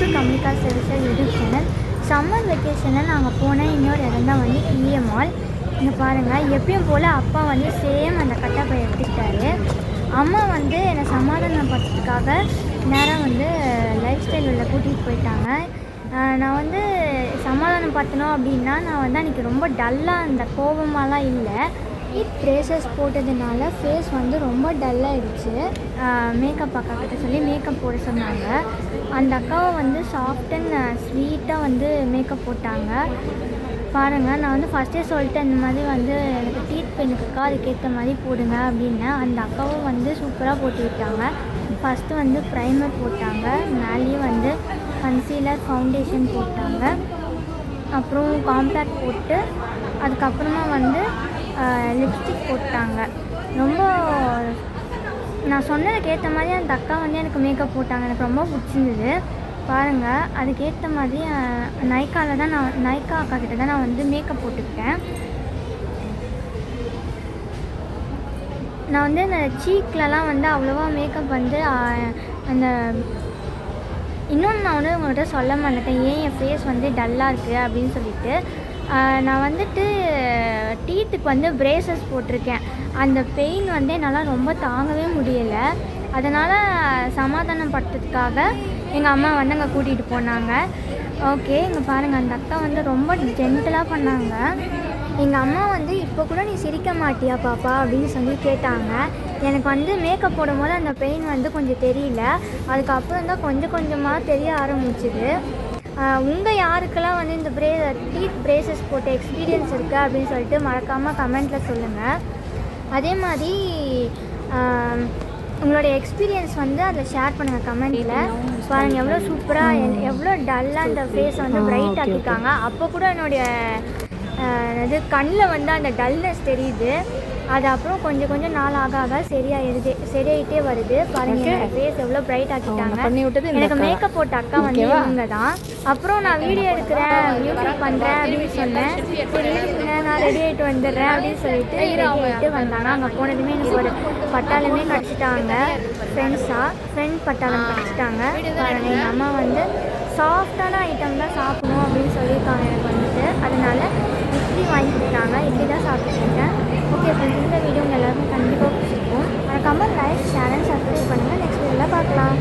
To கம்னிகா services YouTube channel. Summer வெக்கேஷனில் நாங்கள் போன இன்னொரு இடம் தான் வந்து டிஏ மால். இங்கே பாருங்கள், எப்பயும் போல் அப்பா வந்து சேம் அந்த கட்டப்பை எடுத்துக்கிட்டாரு. அம்மா வந்து என்னை சமாதானப்படுத்துறதுக்காக நேராக வந்து லைஃப் ஸ்டைல் உள்ள கூட்டிகிட்டு போயிட்டாங்க. நான் வந்து சமாதானப்படுத்தணும் அப்படின்னா, நான் வந்து அன்றைக்கி ரொம்ப டல்லாக அந்த கோபமாலாம் இல்லை. ப்ரேசஸ் போட்டதுனால ஃபேஸ் வந்து ரொம்ப டல்லாகிடுச்சு. மேக்கப் அக்காக்கிட்ட சொல்லி மேக்கப் போட சொன்னாங்க. அந்த அக்காவை வந்து சாஃப்ட் அண்ட் ஸ்வீட்டாக வந்து மேக்கப் போட்டாங்க. பாருங்கள், நான் வந்து ஃபஸ்ட்டே சொல்லிட்டேன், இந்த மாதிரி வந்து எனக்கு டீத் பெயினுக்குக்கா அதுக்கேற்ற மாதிரி போடுங்க அப்படின்னேன். அந்த அக்காவும் வந்து சூப்பராக போட்டு விட்டாங்க. ஃபஸ்ட்டு வந்து ப்ரைமர் போட்டாங்க, மேலேயும் வந்து கன்சீலர் ஃபவுண்டேஷன் போட்டாங்க, அப்புறம் காம்பேக்ட் போட்டு அதுக்கப்புறமா வந்து லிப்ஸ்டிக் போட்டாங்க. ரொம்ப நான் சொன்னதுக்கு ஏற்ற மாதிரி அந்த அக்கா வந்து எனக்கு மேக்கப் போட்டாங்க. எனக்கு ரொம்ப பிடிச்சிருந்தது. பாருங்கள், அதுக்கேற்ற மாதிரி நைக்கா அக்கா கிட்ட தான் நான் வந்து மேக்கப் போட்டுக்கிட்டேன். நான் வந்து அந்த சீக்லலாம் வந்து அவ்வளோவா மேக்கப் வந்து அந்த இன்னொன்று நான் வந்து உங்கள்கிட்ட சொல்ல மாட்டேன், ஏன் என் ஃபேஸ் வந்து டல்லாக இருக்குது அப்படின்னு சொல்லிட்டு. நான் வந்துட்டு டீத்துக்கு வந்து ப்ரேசஸ் போட்டிருக்கேன். அந்த பெயின் வந்து என்னால் ரொம்ப தாங்கவே முடியலை. அதனால் சமாதானப்படுத்துறதுக்காக எங்கள் அம்மா வந்து அங்கே கூட்டிகிட்டு போனாங்க. ஓகே, இங்கே பாருங்கள், அந்த அக்கா வந்து ரொம்ப ஜென்டலாக பண்ணாங்க. எங்கள் அம்மா வந்து இப்போ கூட நீ சிரிக்க மாட்டியா பாப்பா அப்படின்னு சொல்லி கேட்டாங்க. எனக்கு வந்து மேக்கப் போடும்போது அந்த பெயின் வந்து கொஞ்சம் தெரியல. அதுக்கப்புறம் தான் கொஞ்சம் கொஞ்சமாக தெரிய ஆரம்பிச்சுது. உங்கள் யாருக்கெல்லாம் வந்து இந்த டீத் ப்ரேசஸ் போட்ட எக்ஸ்பீரியன்ஸ் இருக்குது அப்படின்னு சொல்லிட்டு மறக்காமல் கமெண்ட்டில் சொல்லுங்கள். அதே மாதிரி உங்களோட எக்ஸ்பீரியன்ஸ் வந்து அதில் ஷேர் பண்ணுங்கள் கமெண்ட்டில். பாருங்கள், எவ்வளோ சூப்பராக எவ்வளோ டல்லாக அந்த ஃபேஸை வந்து ப்ரைட் ஆக்கியிருக்காங்க. அப்போ கூட என்னுடைய கண்ணில் வந்து அந்த டல்னஸ் தெரியுது. அது அப்புறம் கொஞ்சம் கொஞ்சம் நாள் ஆக ஆக சரியாயிட்டே வருது. பாருங்கள், ஃபேஸ் எவ்வளோ ப்ரைட் ஆக்கிட்டாங்க. எனக்கு மேக்கப் போட்ட அக்கா வந்து இவங்க தான். அப்புறம் நான் வீடியோ எடுக்கிறேன், யூடியூப் பண்ணுறேன் அப்படின்னு சொன்னேன். சரி இருக்குங்க, நான் ரெடி ஆகிட்டு வந்துடுறேன் அப்படின்னு சொல்லிட்டு ரெடி ஆகிட்டு வந்தாங்க. அங்கே போனதுமே எனக்கு ஒரு பட்டாளமே கிடச்சிட்டாங்க. ஃப்ரெண்ட் பட்டாளம் கிடச்சிட்டாங்க. பாருங்கள், எங்கள் அம்மா வந்து சாஃப்டான ஐட்டம் தான் சாப்பிடணும் அப்படின்னு சொல்லியிருக்காங்க எனக்கு வந்துட்டு. அதனால இட்லி வாங்கி கொடுத்தாங்க. இட்லி தான் சாப்பிட்டுருக்கேன். ஓகே ஃப்ரெண்ட்ஸ், இந்த வீடியோ உங்கள் எல்லாருக்கும் கண்டிப்பாக பிடிச்சிருக்கும். மறக்காமல் லைக், ஷேர் அண்ட் சப்ஸ்கிரைப் பண்ணுங்கள். நெக்ஸ்ட் வீடியோவில் பார்க்கலாம்.